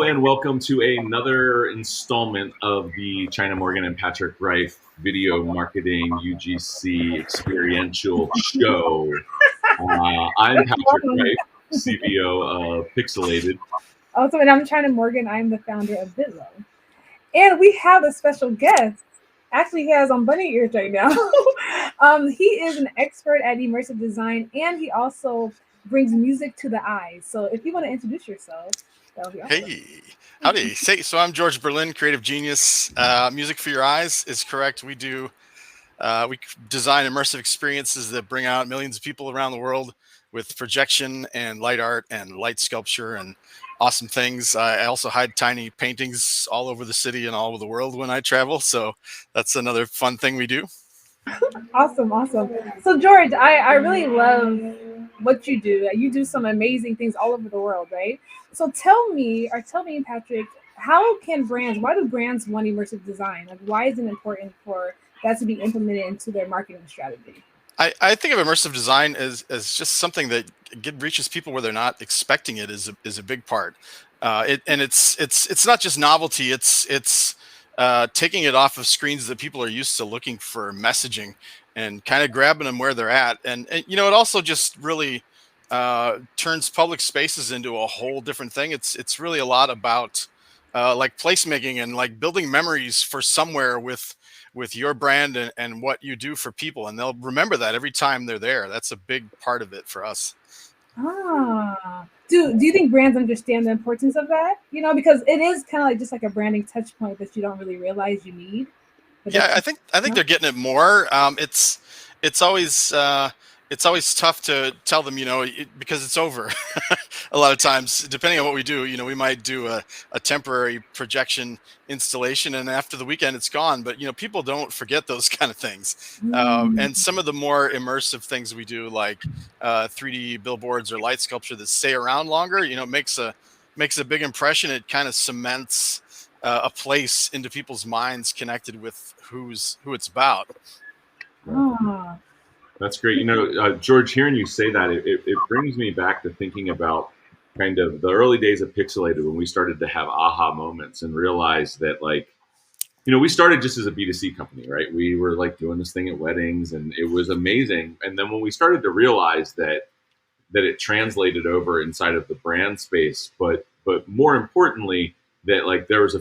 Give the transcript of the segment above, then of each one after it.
and welcome to another installment of the Chynna Morgan and Patrick Rife Video Marketing UGC Experiential Show. I'm Patrick Rife, CBO of Pixilated. Also, and I'm Chynna Morgan. I'm the founder of Vidlo. And we have a special guest. Actually, he has on bunny ears right now. He is an expert at immersive design, and he also brings music to the eyes. So if you want to introduce yourself, that would be awesome. Hey, howdy. So I'm George Berlin, creative genius. Music for your eyes is correct. We design immersive experiences that bring out millions of people around the world with projection and light art and light sculpture and awesome things. I also hide tiny paintings all over the city and all over the world when I travel. So that's another fun thing we do. Awesome. So George, I really love what you do. You do some amazing things all over the world, right? So tell me, Patrick, why do brands want immersive design? Like, why is it important for that to be implemented into their marketing strategy? I think of immersive design as just something that reaches people where they're not expecting it is a big part. It's not just novelty. It's taking it off of screens that people are used to looking for messaging and kind of grabbing them where they're at. And it also just really turns public spaces into a whole different thing. It's really a lot about like placemaking and like building memories for somewhere with your brand and what you do for people. And they'll remember that every time they're there. That's a big part of it for us. Do you think brands understand the importance of that? Because it is kind of like just like a branding touch point that you don't really realize you need. Yeah, I think they're getting it more. It's always tough to tell them, because it's over. A lot of times, depending on what we do, we might do a temporary projection installation, and after the weekend, it's gone. But people don't forget those kind of things. And some of the more immersive things we do, like 3D billboards or light sculpture that stay around longer, makes a big impression. It kind of cements a place into people's minds connected with who it's about. That's great. George, hearing you say that, it brings me back to thinking about kind of the early days of Pixilated when we started to have aha moments and realize that, we started just as a B2C company, right? We were like doing this thing at weddings and it was amazing. And then when we started to realize that it translated over inside of the brand space, but more importantly, that like there was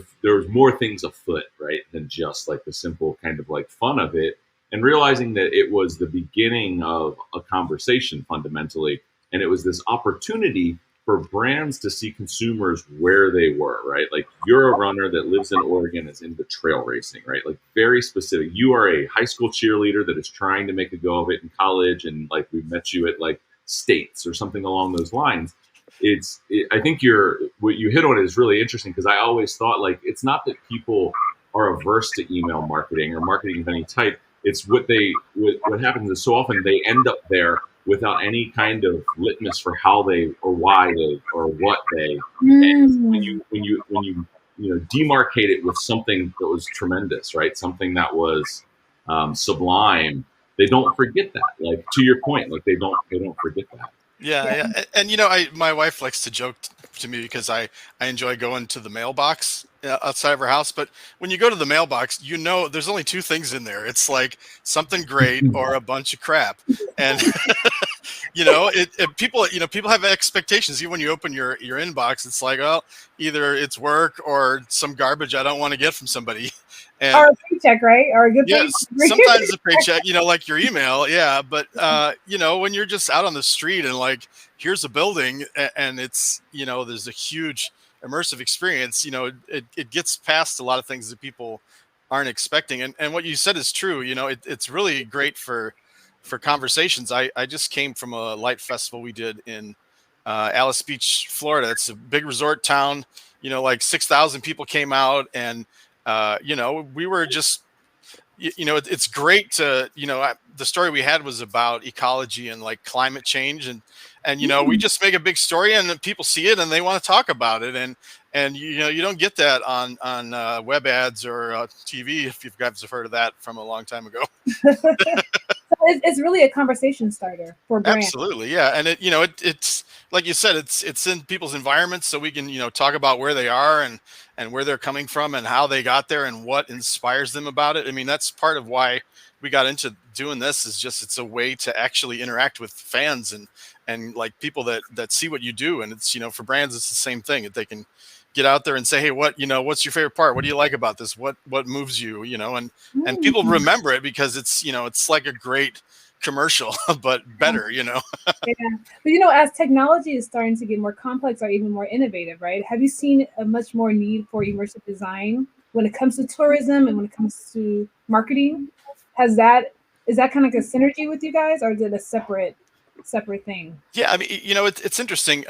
more things afoot, right, than just like the simple kind of like fun of it. And realizing that it was the beginning of a conversation fundamentally. And it was this opportunity for brands to see consumers where they were, right? Like, you're a runner that lives in Oregon, is into trail racing, right? Like, very specific. You are a high school cheerleader that is trying to make a go of it in college. And like, we met you at like States or something along those lines. I think what you hit on is really interesting, because I always thought, like, it's not that people are averse to email marketing or marketing of any type. It's what happens is so often they end up there without any kind of litmus for how they or why they or what they. And when you demarcate it with something that was tremendous, right? Something that was sublime. They don't forget that. Like, to your point, like they don't forget that. Yeah. And my wife likes to joke to me because I enjoy going to the mailbox outside of her house. But when you go to the mailbox, there's only two things in there. It's like something great or a bunch of crap. And people have expectations. Even when you open your inbox, it's like, well, either it's work or some garbage I don't want to get from somebody. Or a paycheck, right? Or a good paycheck. Yes, sometimes a paycheck, like your email. Yeah. But, when you're just out on the street and like, here's a building and it's, there's a huge immersive experience, it gets past a lot of things that people aren't expecting. And what you said is true. It's really great for conversations. I just came from a light festival we did in Alice Beach, Florida. It's a big resort town, like 6,000 people came out, and we were just, it's great to, the story we had was about ecology and like climate change, and we just make a big story and then people see it and they want to talk about it. And you don't get that on web ads or TV, if you guys have heard of that from a long time ago. So it's really a conversation starter for brands. Absolutely, yeah, and it's like you said, it's in people's environments, so we can talk about where they are and where they're coming from and how they got there and what inspires them about it. I mean, that's part of why we got into doing this. Is just it's a way to actually interact with fans and like people that see what you do, and it's for brands it's the same thing. That they can get out there and say, hey, what's your favorite part? What do you like about this? What moves you? And people remember it because it's like a great commercial, but better. Yeah. But as technology is starting to get more complex or even more innovative, right? Have you seen a much more need for immersive design when it comes to tourism and when it comes to marketing? Is that kind of like a synergy with you guys, or is it a separate thing? Yeah, I mean, it's interesting.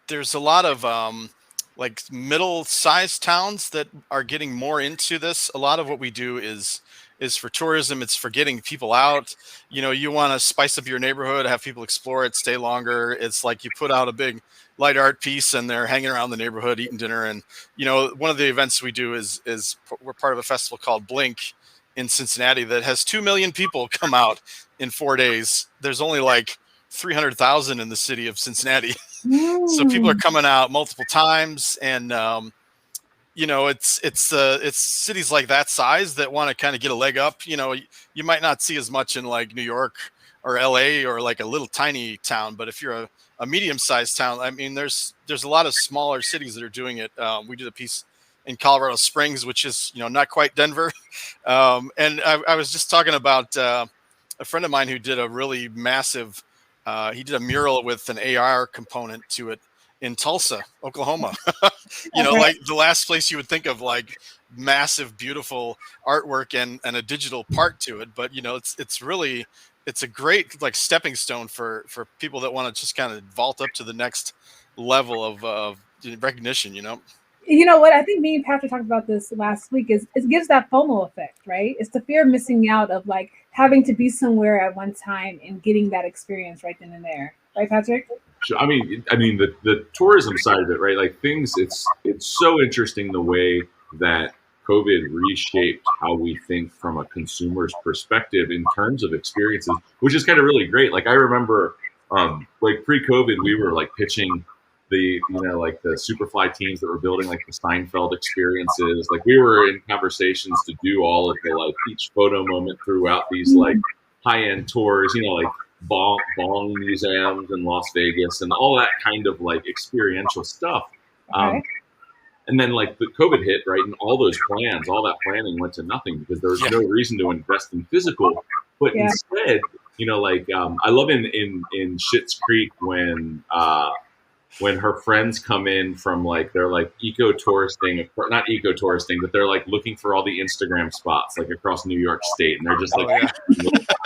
There's a lot of like middle-sized towns that are getting more into this. A lot of what we do is for tourism. It's for getting people out. You want to spice up your neighborhood, have people explore it, stay longer. It's like you put out a big light art piece and they're hanging around the neighborhood eating dinner. And one of the events we do is we're part of a festival called Blink in Cincinnati that has 2 million people come out in 4 days. There's only like 300,000 in the city of Cincinnati. So people are coming out multiple times, and it's cities like that size that want to kind of get a leg up. You might not see as much in like New York or LA or like a little tiny town, but if you're a medium-sized town, I mean, there's a lot of smaller cities that are doing it. We did a piece in Colorado Springs, which is not quite Denver, and I was just talking about a friend of mine who did a really massive. He did a mural with an AR component to it in Tulsa, Oklahoma. Like the last place you would think of like massive, beautiful artwork and a digital part to it. But it's a great like stepping stone for people that want to just kind of vault up to the next level of recognition. You know what? I think me and Patrick talked about this last week. Is it gives that FOMO effect, right? It's the fear of missing out of like having to be somewhere at one time and getting that experience right then and there, right, Patrick? Sure. I mean, the tourism side of it, right? Like things, it's so interesting the way that COVID reshaped how we think from a consumer's perspective in terms of experiences, which is kind of really great. Like I remember, like pre-COVID, we were like pitching the like the Superfly teams that were building like the Steinfeld experiences. Like we were in conversations to do all of the like each photo moment throughout these like high-end tours, like bong museums in Las Vegas and all that kind of like experiential stuff. Okay. And then like the COVID hit, right? And all that planning went to nothing because there was no reason to invest in physical. But instead, I love in Schitt's Creek when her friends come in from like they're like not eco touristing, but they're like looking for all the Instagram spots like across New York State, and they're just like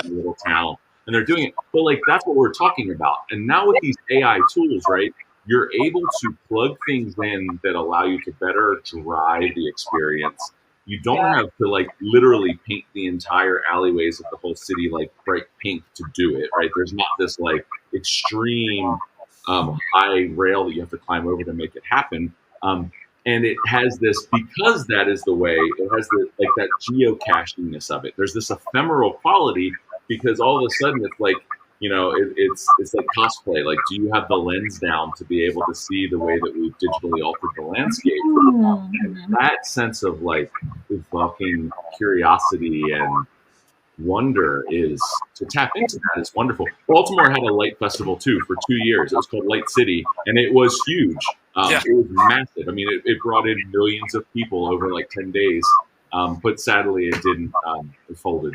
little town, and they're doing it. But like that's what we're talking about. And now with these AI tools, right, you're able to plug things in that allow you to better drive the experience. You don't have to like literally paint the entire alleyways of the whole city like bright pink to do it, right? There's not this like extreme high rail that you have to climb over to make it happen. And it has this, because that is the way, it has the, like that geocachingness of it. There's this ephemeral quality because all of a sudden it's like, it's like cosplay. Like, do you have the lens down to be able to see the way that we've digitally altered the landscape? And that sense of like evoking curiosity and wonder is to tap into that is wonderful. Baltimore had a light festival too for 2 years. It was called Light City, and it was huge. It was massive. I mean, it brought in millions of people over like 10 days. But sadly, it didn't. It folded.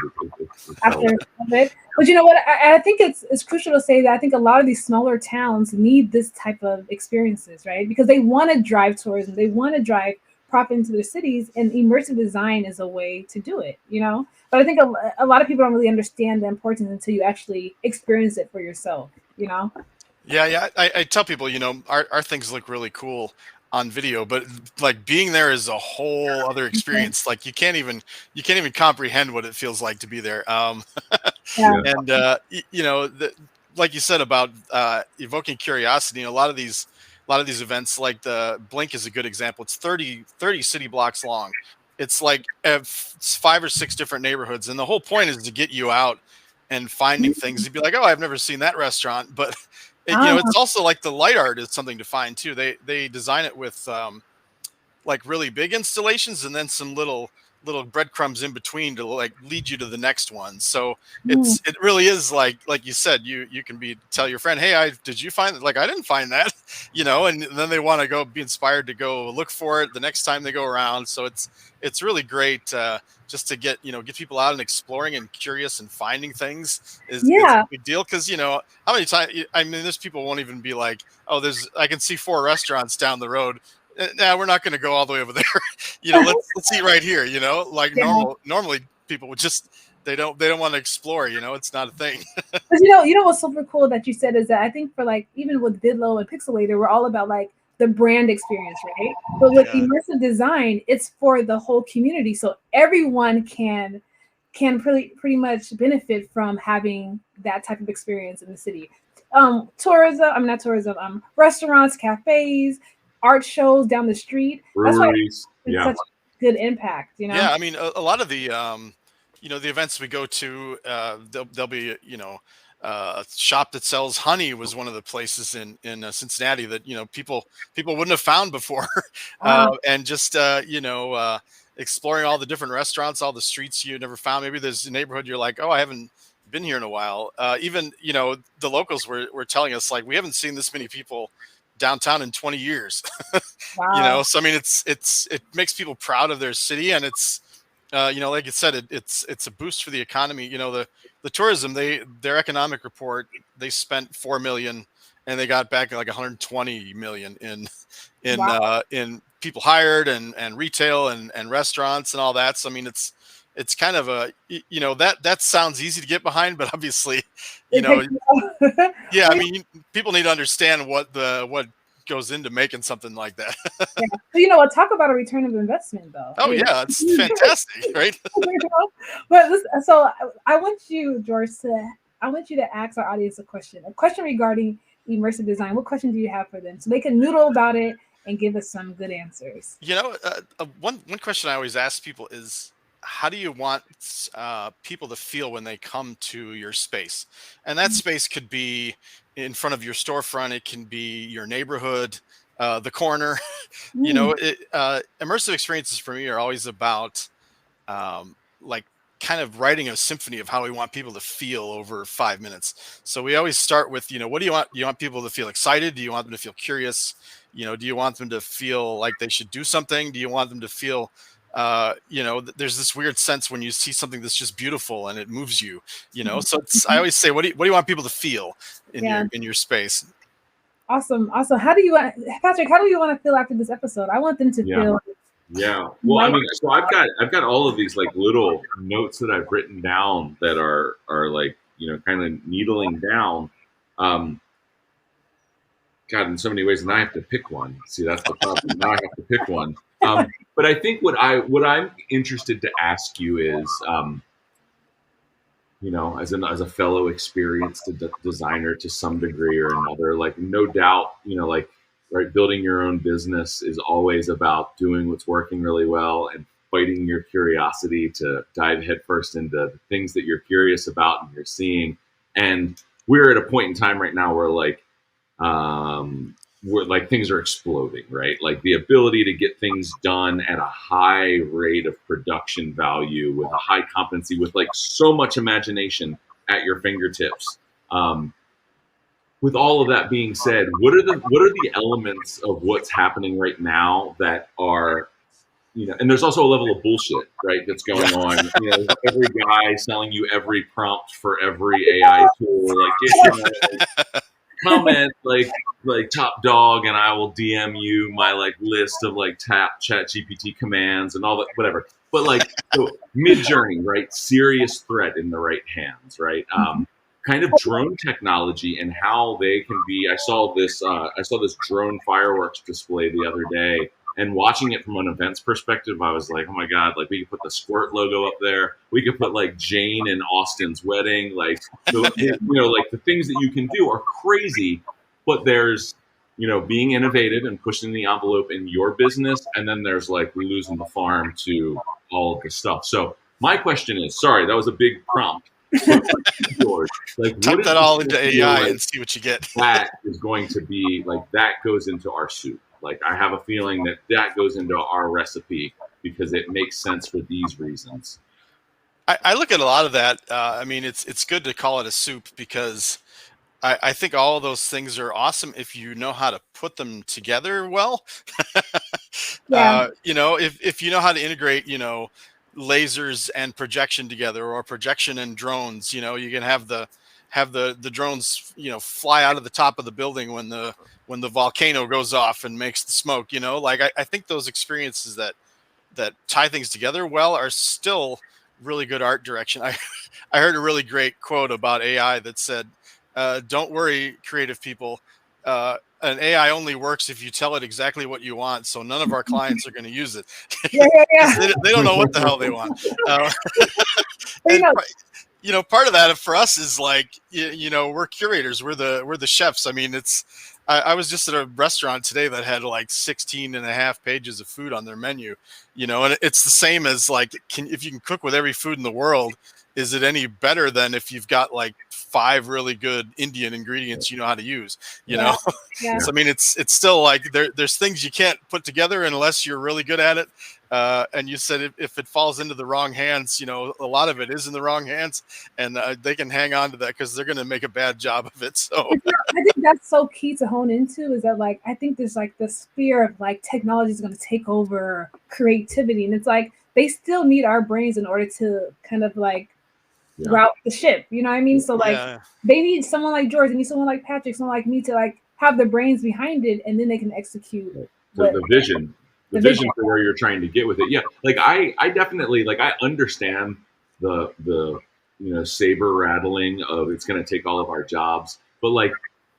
After COVID. But you know what? I think it's crucial to say that I think a lot of these smaller towns need this type of experiences, right? Because they want to drive tourism, they want to drive profit into their cities, and immersive design is a way to do it. But I think a lot of people don't really understand the importance until you actually experience it for yourself. Yeah. I tell people, our things look really cool on video, but like being there is a whole other experience. Like you can't even comprehend what it feels like to be there. And like you said about evoking curiosity, a lot of these events, like the Blink is a good example. It's 30 city blocks long. It's like 5 or 6 different neighborhoods, and the whole point is to get you out and finding things. You'd be like, oh, I've never seen that restaurant, but Ah, it's also like the light art is something to find too. They design it with like really big installations and then some little breadcrumbs in between to like lead you to the next one. So mm, it really is like you said, you can tell your friend, hey, did you find it? Like, I didn't find that, and then they want to go be inspired to go look for it the next time they go around. So it's really great just to get people out and exploring and curious and finding things is a yeah. big deal. Cause how many times, I mean, there's people won't even be like, oh, I can see 4 restaurants down the road. Nah, we're not going to go all the way over there. Let's eat right here. Like Yeah. normally people would just they don't want to explore. It's not a thing. Because what's super cool that you said is that I think for like even with Vidlo and Pixilated, we're all about like the brand experience, right? But with Yeah. immersive design, it's for the whole community, so everyone can pretty much benefit from having that type of experience in the city. Tourism, I mean not tourism, restaurants, cafes, art shows down the street. That's why Breweries. it's Yeah. such a good impact, Yeah, I mean, a lot of the events we go to, there'll be, a shop that sells honey was one of the places in Cincinnati that people wouldn't have found before, and just exploring all the different restaurants, all the streets you never found. Maybe there's a neighborhood you're like, oh, I haven't been here in a while. Even the locals were telling us like we haven't seen this many people downtown in 20 years. Wow. So I mean, it makes people proud of their city, and it's like you said, it's a boost for the economy. The tourism, their economic report, they spent 4 million and they got back like 120 million in people hired and retail and restaurants and all that. So I mean, it's kind of that sounds easy to get behind, but obviously, It takes yeah, I mean, people need to understand what goes into making something like that. Yeah. So you know what? Talk about a return of investment, though. Oh yeah, it's fantastic, right? But listen, so I want you, George, I want you to ask our audience a question regarding immersive design. What question do you have for them so they can noodle about it and give us some good answers? One question I always ask people is, how do you want people to feel when they come to your space? And that space could be in front of your storefront. It can be your neighborhood, the corner. Mm, Immersive experiences for me are always about like kind of writing a symphony of how we want people to feel over 5 minutes. So we always start with, what do you want? Do you want people to feel excited? Do you want them to feel curious? Do you want them to feel like they should do something? Do you want them to feel there's this weird sense when you see something that's just beautiful and it moves you, so I always say, what do you want people to feel in yeah. your space? Awesome. Awesome. How do you want, Patrick? How do you want to feel after this episode? I want them to Yeah. feel. Yeah. Well, I mean, so I've got all of these like little notes that I've written down that are like, kind of needling down. God, in so many ways, and I have to pick one. See, that's the problem. Now I have to pick one. But I think what I'm interested to ask you is, as a fellow experienced designer to some degree or another, like no doubt, like right, building your own business is always about doing what's working really well and fighting your curiosity to dive headfirst into the things that you're curious about and you're seeing. And we're at a point in time right now where where like things are exploding, right? Like the ability to get things done at a high rate of production value with a high competency, with like so much imagination at your fingertips. With all of that being said, what are the elements of what's happening right now that are, and there's also a level of bullshit, right, that's going on. Every guy selling you every prompt for every AI tool, comment like top dog and I will DM you my like list of like chat GPT commands and all that, whatever. But like, so Mid-Journey, right? Serious threat in the right hands, right? Kind of drone technology and how they can be. I saw this drone fireworks display the other day, and watching it from an events perspective, I was like, oh my God, like we could put the Squirt logo up there. We could put like Jane and Austin's wedding. Like, like the things that you can do are crazy, but there's, being innovative and pushing the envelope in your business. And then there's like losing the farm to all of this stuff. So my question is, sorry, that was a big prompt, George, like Tuck what that is all the into feel AI like and see what you get. that is going to be like that goes into our soup? Like I have a feeling that that goes into our recipe because it makes sense for these reasons. I look at a lot of that. I mean, it's good to call it a soup because I think all of those things are awesome if you know how to put them together well. Yeah. If you know how to integrate, lasers and projection together, or projection and drones, you can have the drones, fly out of the top of the building when the volcano goes off and makes the smoke. Like I think those experiences that tie things together well are still really good art direction. I heard a really great quote about AI that said, "Don't worry, creative people. An AI only works if you tell it exactly what you want. So none of our clients are going to use it Yeah, yeah, because yeah. they don't know what the hell they want." Uh, But, and part of that for us is like we're curators, we're the chefs. I mean, I was just at a restaurant today that had like 16 and a half pages of food on their menu, and it's the same as like, if you can cook with every food in the world, is it any better than if you've got like 5 really good Indian ingredients you know how to use, yeah, yeah. so I mean, it's still like there's things you can't put together unless you're really good at it. And you said if it falls into the wrong hands, a lot of it is in the wrong hands, and they can hang on to that because they're going to make a bad job of it. So I think that's so key to hone into is that like I think there's like this fear of like technology is going to take over creativity, and it's like they still need our brains in order to kind of like route the ship. You know what I mean? So like yeah, they need someone like George, they need someone like Patrick, someone like me to like have the brains behind it, and then they can execute what The vision, the the vision. vision for where you're trying to get with it. Yeah, like I definitely like I understand the saber rattling of it's going to take all of our jobs, but like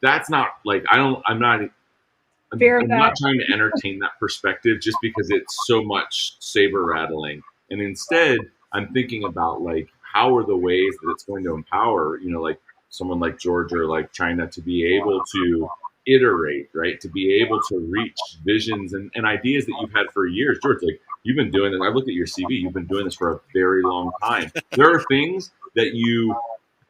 that's not like Fear of I'm not that. trying to entertain that perspective just because it's so much saber rattling. And instead, I'm thinking about like how are the ways that it's going to empower, like someone like George or like China to be able to iterate, right? To be able to reach visions and ideas that you've had for years. George, like you've been doing this. I looked at your CV. You've been doing this for a very long time. There are things that you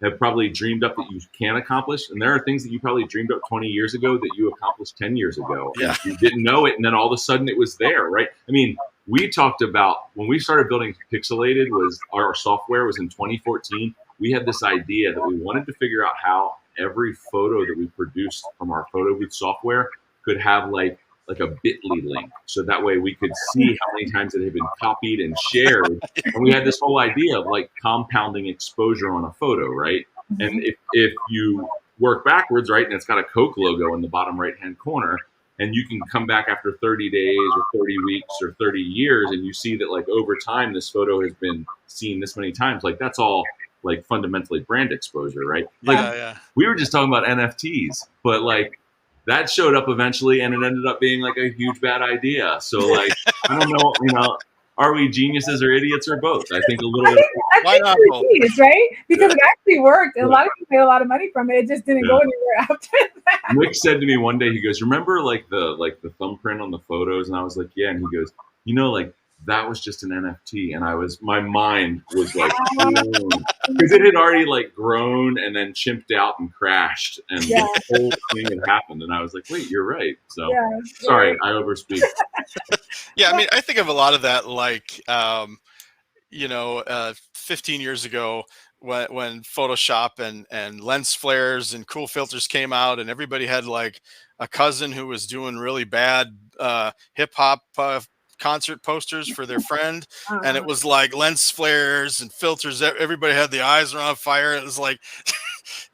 have probably dreamed up that you can accomplish. And there are things that you probably dreamed up 20 years ago that you accomplished 10 years ago. yeah, And you didn't know it. And then all of a sudden it was there, right? I mean, we talked about when we started building Pixilated was our software was in 2014. We had this idea that we wanted to figure out how every photo that we produced from our photo booth software could have like a bit.ly link. So that way we could see how many times it had been copied and shared. And we had this whole idea of like compounding exposure on a photo, right? And if you work backwards, right, and it's got a Coke logo in the bottom right hand corner, and you can come back after 30 days or 30 weeks or 30 years and you see that like over time this photo has been seen this many times, like that's all like fundamentally brand exposure, right? Like yeah. we were just talking about NFTs, but like that showed up eventually and it ended up being like a huge bad idea. So like I don't know, are we geniuses or idiots or both? I think a little bit. I Why think not you're both? genius, right? Because Yeah. it actually worked, and a Yeah. lot of people made a lot of money from it. It just didn't go Yeah. anywhere after that. Nick said to me one day, he goes, "Remember like the thumbprint on the photos?" And I was like, "Yeah." And he goes, like that was just an NFT." And my mind was like blown because it had already like grown and then chimped out and crashed, and Yeah, the whole thing had happened. And I was like, "Wait, you're right." So yeah, sorry, I overspeak. Yeah, I mean, I think of a lot of that like 15 years ago when Photoshop and lens flares and cool filters came out, and everybody had like a cousin who was doing really bad hip hop concert posters for their friend, and it was like lens flares and filters. Everybody had the eyes are on fire. It was like,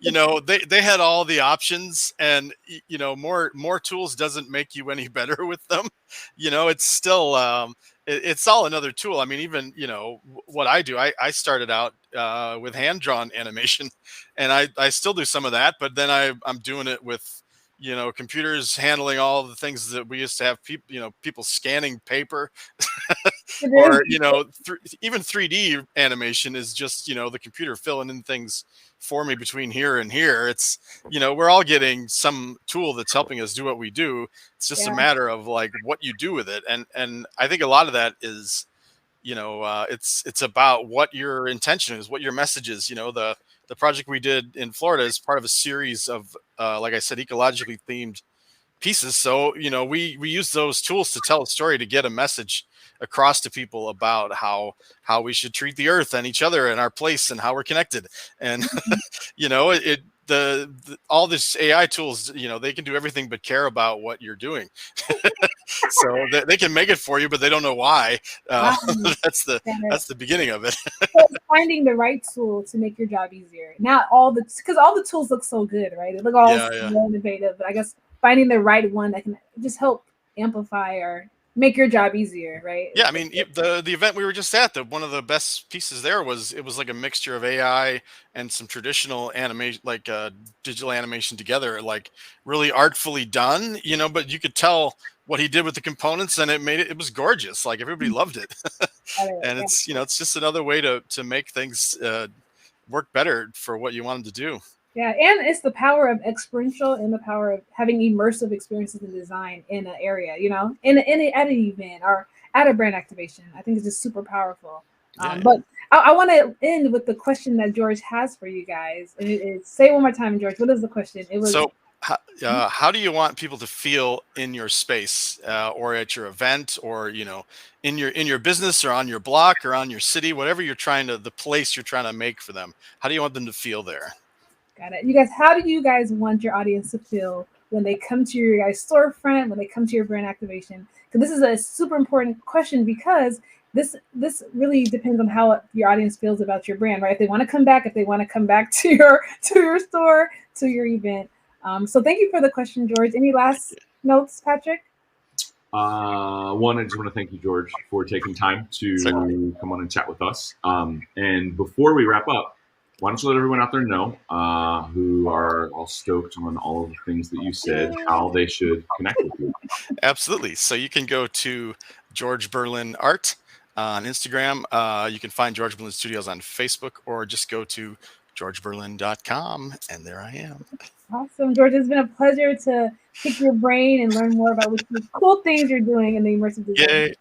they had all the options, and more tools doesn't make you any better with them. It's still it's all another tool. I mean, even what I do, I started out with hand drawn animation, and I still do some of that, but then I'm doing it with computers handling all the things that we used to have people scanning paper. it Or is. even 3D animation is just the computer filling in things for me between here and here. It's we're all getting some tool that's helping us do what we do. It's just a Yeah, matter of like what you do with it, and I think a lot of that is it's about what your intention is, what your message is. The project we did in Florida is part of a series of, like I said, ecologically themed pieces. So, we use those tools to tell a story, to get a message across to people about how we should treat the earth and each other and our place and how we're connected. And, all this AI tools, they can do everything but care about what you're doing. So they can make it for you, but they don't know why. Wow. That's the beginning of it. So finding the right tool to make your job easier. Not all because all the tools look so good, right? They look all so innovative, but I guess finding the right one that can just help amplify or make your job easier, right? Yeah, I mean, the event we were just at, one of the best pieces there was, it was like a mixture of AI and some traditional animation, like digital animation together, like really artfully done, but you could tell what he did with the components, and it was gorgeous. Like, everybody loved it. And it's, it's just another way to make things work better for what you want them to do. Yeah, and it's the power of experiential and the power of having immersive experiences in design in an area, at an event or at a brand activation. I think it's just super powerful. But I want to end with the question that George has for you guys. And it is, say it one more time, George. What is the question? It was, so how do you want people to feel in your space, or at your event, or in your business, or on your block, or on your city, whatever the place you're trying to make for them? How do you want them to feel there? Got it. You guys, how do you guys want your audience to feel when they come to your guys' storefront, when they come to your brand activation? Because this is a super important question, because this really depends on how your audience feels about your brand, right? If they want to come back to your store, to your event. So thank you for the question, George. Any last notes, Patrick? One, I just want to thank you, George, for taking time to come on and chat with us. And before we wrap up, why don't you let everyone out there know, who are all stoked on all of the things that you said, how they should connect with you? Absolutely. So you can go to George Berlin Art on Instagram. You can find George Berlin Studios on Facebook, or just go to georgeberlin.com, and there I am. Awesome, George. It's been a pleasure to pick your brain and learn more about what cool things you're doing in the immersive design.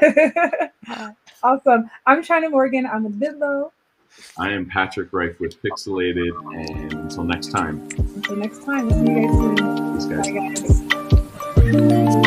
Yay. Awesome. I'm Chynna Morgan. I'm with Vidlo. I am Patrick Rife with Pixilated, and until next time. Until next time, we'll see you guys soon. Thanks, guys. Bye, guys.